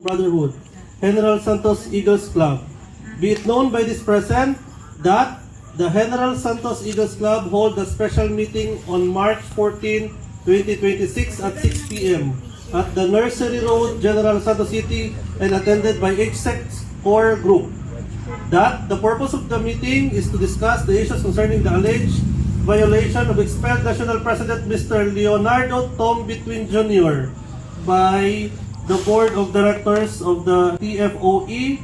Brotherhood, General Santos Eagles Club. Be it known by this present that the General Santos Eagles Club hold a special meeting on March 14, 2026 at 6 p.m. at the Nursery Road, General Santos City and attended by HSEC core group. That the purpose of the meeting is to discuss the issues concerning the alleged violation of expelled National President Mr. Leonardo Tom Between Jr. by the Board of Directors of the TFOE,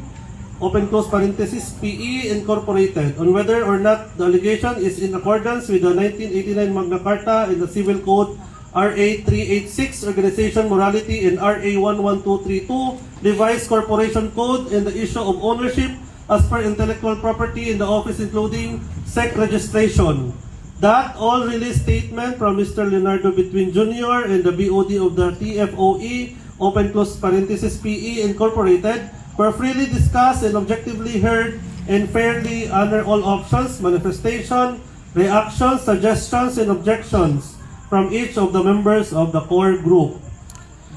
open close parenthesis, PE Incorporated, on whether or not the allegation is in accordance with the 1989 Magna Carta and the Civil Code RA 386, Organization Morality, and RA 11232, Revised Corporation Code, and the issue of ownership as per intellectual property in the office, including SEC registration. That all release statement from Mr. Leonardo Between Jr. and the BOD of the TFOE, open close parenthesis, PE Incorporated, were freely discussed and objectively heard and fairly under all options, manifestation, reactions, suggestions, and objections from each of the members of the core group.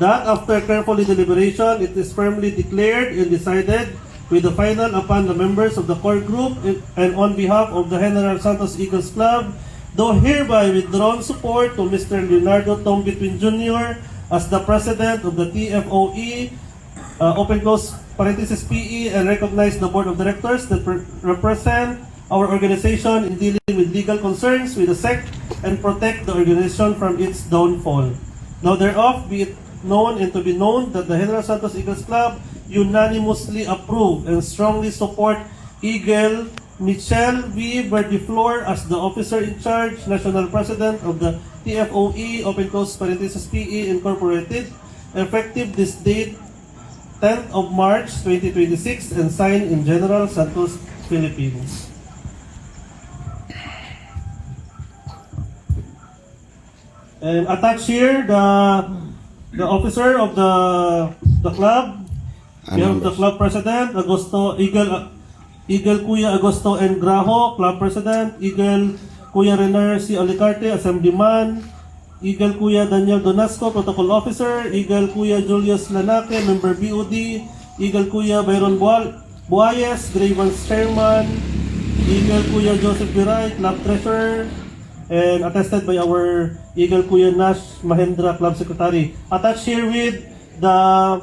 That after carefully deliberation, it is firmly declared and decided with the final upon the members of the core group and on behalf of the General Santos Eagles Club, though hereby withdrawn support to Mr. Leonardo Tom Between Jr. as the President of the TFOE, open close parenthesis, PE, and recognize the Board of Directors that represent our organization in dealing with legal concerns with the SEC and protect the organization from its downfall. Now thereof be it known and to be known that the General Santos Eagles Club unanimously approve and strongly support Eagle Michelle V. Verdiflor as the officer in charge, National President of the TFOE, open close parenthesis, PE Incorporated, effective this date, 10th of March 2026, and signed in General Santos, Philippines. And attached here the officer of the club. We have the club president, Eagle Kuya Agosto N. Graho, club president. Eagle Kuya Rener C. Alicarte, assemblyman. Eagle Kuya Daniel Donasco, protocol officer. Eagle Kuya Julius Lanake, member BOD. Eagle Kuya Byron Buayes, grievance chairman. Eagle Kuya Joseph Biray, club treasurer. And attested by our Eagle Kuya Nash Mahendra, club secretary. Attached here with the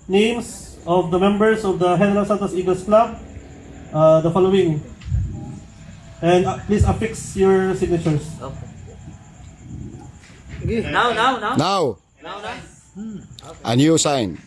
names of the members of the General Santos Eagles Club, the following. And please affix your signatures. Okay. Now. Now, a new sign.